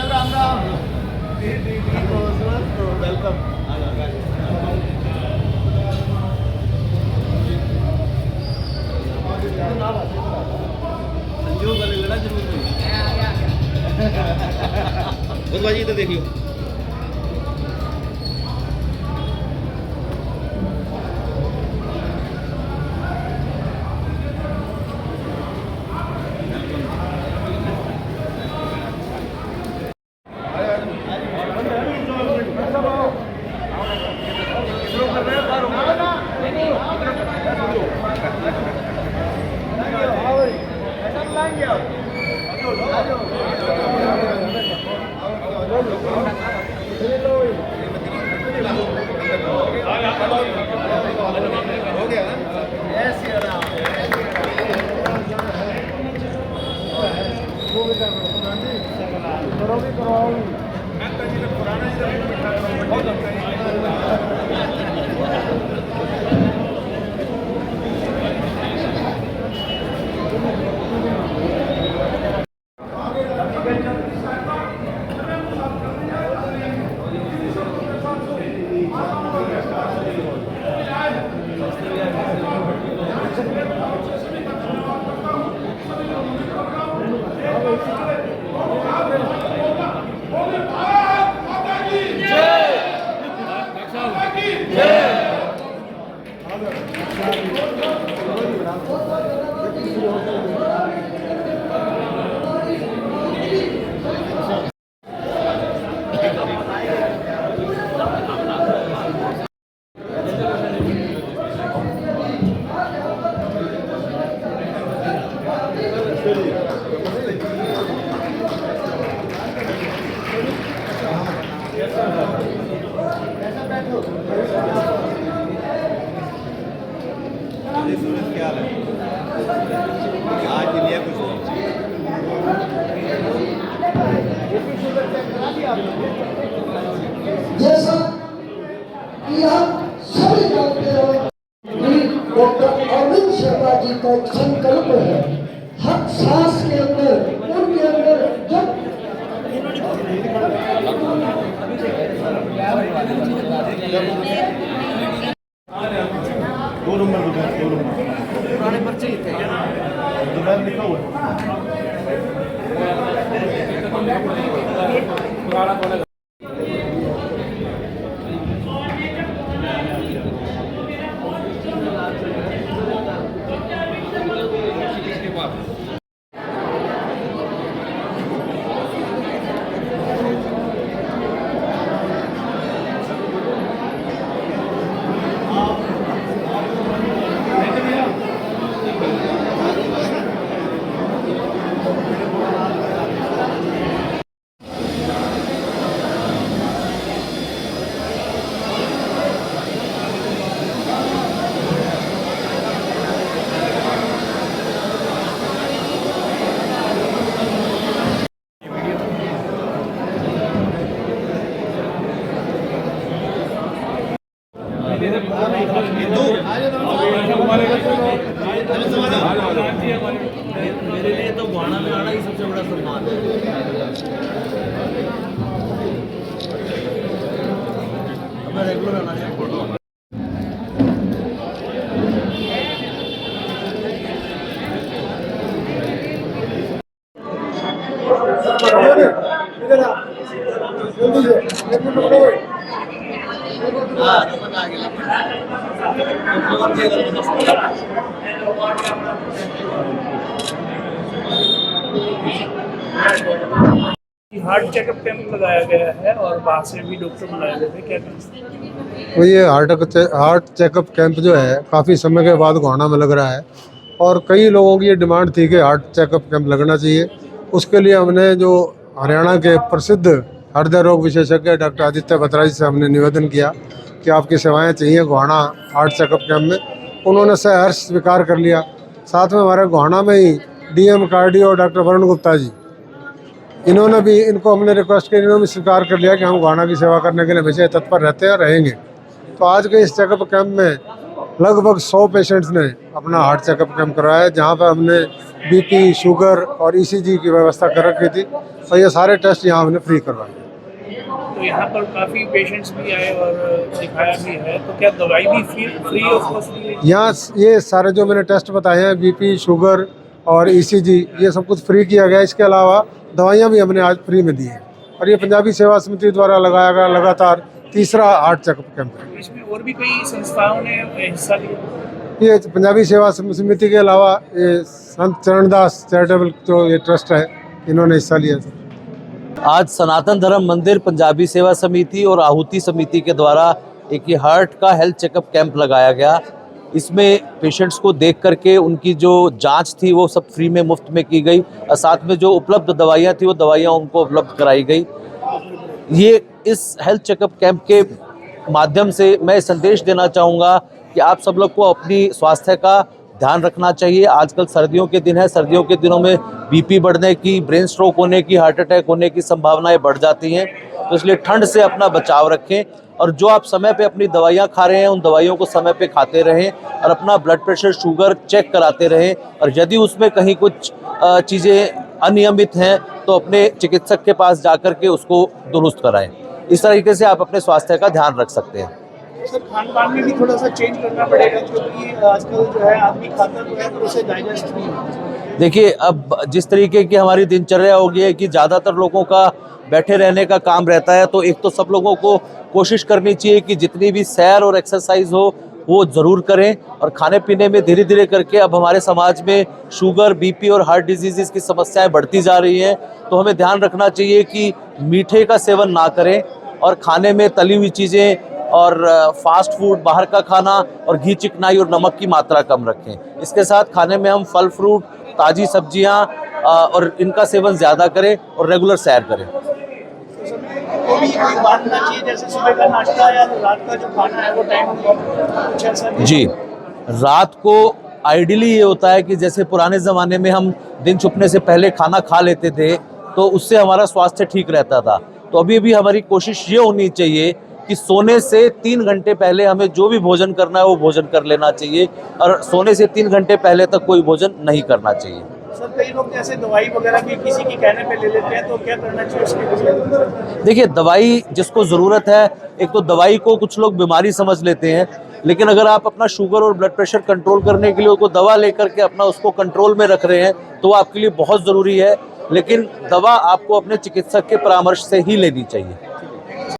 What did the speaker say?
Ram Ram. Welcome. Sanju का लेना जरूर भाई इधर देखियो। जैसा कि आप सभी जानते हो कि डॉक्टर अरविंद शर्मा जी का एक संकल्प है, हर सांस के अंदर उनके अंदर जब 2 नंबर पुराने पर्चे लिखे हैं दुकान लिखा हुआ है। मेरे लिए तो गुहाना में आना ही सबसे बड़ा सम्मान है। मैं रेगुलर आना है फोटो। हार्ट चेकअप कैंप लगाया गया है और बाहर से भी डॉक्टर बुलाए गए थे, क्या कहें? तो ये हार्ट चेकअप कैंप जो है काफ़ी समय के बाद गोहाना में लग रहा है और कई लोगों की ये डिमांड थी कि हार्ट चेकअप कैंप लगना चाहिए। उसके लिए हमने जो हरियाणा के प्रसिद्ध हृदय रोग विशेषज्ञ डॉक्टर आदित्य बत्रा जी से हमने निवेदन किया कि आपकी सेवाएं चाहिए गोहाना हार्ट चेकअप कैंप में। उन्होंने सहर्ष स्वीकार कर लिया। साथ में हमारे गोहाना में ही DM cardio doctor Varun Gupta ji, इन्होंने भी, इनको हमने रिक्वेस्ट की, इन्होंने भी स्वीकार कर लिया कि हम गोहाना की सेवा करने के लिए हमेशा तत्पर रहते हैं, रहेंगे। तो आज के इस चेकअप कैंप में लगभग 100 पेशेंट्स ने अपना हार्ट चेकअप कैंप करवाया है, जहाँ पर हमने बीपी, शुगर और ईसीजी की व्यवस्था कर रखी थी और ये सारे टेस्ट यहाँ हमने फ्री करवाए। तो यहाँ पर काफ़ी पेशेंट्स भी आए और दिखाया भी है, तो क्या दवाई भी फ्री ऑफ कॉस्ट दी गई? यहाँ ये सारे जो मैंने टेस्ट बताए हैं, बीपी, शुगर और ईसीजी, ये सब कुछ फ्री किया गया। इसके अलावा दवाइयाँ भी हमने आज फ्री में दी हैं और ये पंजाबी सेवा समिति द्वारा लगाया गया लगातार तीसरा हार्ट चेकअप कैंप है। इसमें और भी कई संस्थाओं ने हिस्सा लिया। ये पंजाबी सेवा समिति के अलावा ये संत चरणदास चैरिटेबल जो ये ट्रस्ट है, इन्होंने हिस्सा लिया था। आज सनातन धर्म मंदिर पंजाबी सेवा समिति और आहुति समिति के द्वारा एक ये हार्ट का हेल्थ चेकअप कैंप लगाया गया। इसमें पेशेंट्स को देख करके उनकी जो जांच थी वो सब फ्री में मुफ्त में की गई और साथ में जो उपलब्ध दवाइयाँ थी वो दवाइयाँ उनको उपलब्ध कराई गई। ये इस हेल्थ चेकअप कैंप के माध्यम से मैं संदेश देना चाहूँगा कि आप सब लोग को अपनी स्वास्थ्य का ध्यान रखना चाहिए। आजकल सर्दियों के दिन है, सर्दियों के दिनों में बीपी बढ़ने की, ब्रेन स्ट्रोक होने की, हार्ट अटैक होने की संभावनाएं बढ़ जाती हैं, तो इसलिए ठंड से अपना बचाव रखें और जो आप समय पे अपनी दवाइयाँ खा रहे हैं उन दवाइयों को समय पे खाते रहें और अपना ब्लड प्रेशर, शुगर चेक कराते रहें और यदि उसमें कहीं कुछ चीज़ें अनियमित हैं तो अपने चिकित्सक के पास जाकर के उसको दुरुस्त कराएं। इस तरीके से आप अपने स्वास्थ्य का ध्यान रख सकते हैं। सर, खान पान में भी थोड़ा सा चेंज करना पड़ेगा क्योंकि आजकल जो है आदमी खाता तो है पर उसे डाइजेस्ट नहीं होता। देखिए, अब जिस तरीके की हमारी दिनचर्या हो गई है कि ज़्यादातर लोगों का बैठे रहने का काम रहता है, तो एक तो सब लोगों को कोशिश करनी चाहिए कि जितनी भी सैर और एक्सरसाइज हो वो ज़रूर करें और खाने पीने में धीरे धीरे करके अब हमारे समाज में शुगर, बीपी और हार्ट डिजीज़ की समस्याएं बढ़ती जा रही हैं, तो हमें ध्यान रखना चाहिए कि मीठे का सेवन ना करें और खाने में तली हुई चीज़ें और फास्ट फूड, बाहर का खाना और घी, चिकनाई और नमक की मात्रा कम रखें। इसके साथ खाने में हम फल फ्रूट, ताज़ी सब्जियां और इनका सेवन ज़्यादा करें और रेगुलर सैर करें। वो भी कोई बांटना चाहिए, जैसे सुबह का नाश्ता या रात का जो खाना है वो टाइम कुछ ऐसा भी? जी, रात को आइडियली ये होता है कि जैसे पुराने ज़माने में हम दिन छुपने से पहले खाना खा लेते थे तो उससे हमारा स्वास्थ्य ठीक रहता था, तो अभी भी हमारी कोशिश ये होनी चाहिए कि सोने से 3 घंटे पहले हमें जो भी भोजन करना है वो भोजन कर लेना चाहिए और सोने से 3 घंटे पहले तक कोई भोजन नहीं करना चाहिए। सर, कई लोग जैसे दवाई वगैरह भी किसी की कहने पे ले लेते हैं, तो क्या करना चाहिए उसके लिए? देखिए, दवाई जिसको ज़रूरत है, एक तो दवाई को कुछ लोग बीमारी समझ लेते हैं, लेकिन अगर आप अपना शुगर और ब्लड प्रेशर कंट्रोल करने के लिए उसको दवा लेकर के अपना उसको कंट्रोल में रख रहे हैं तो आपके लिए बहुत ज़रूरी है, लेकिन दवा आपको अपने चिकित्सक के परामर्श से ही लेनी चाहिए।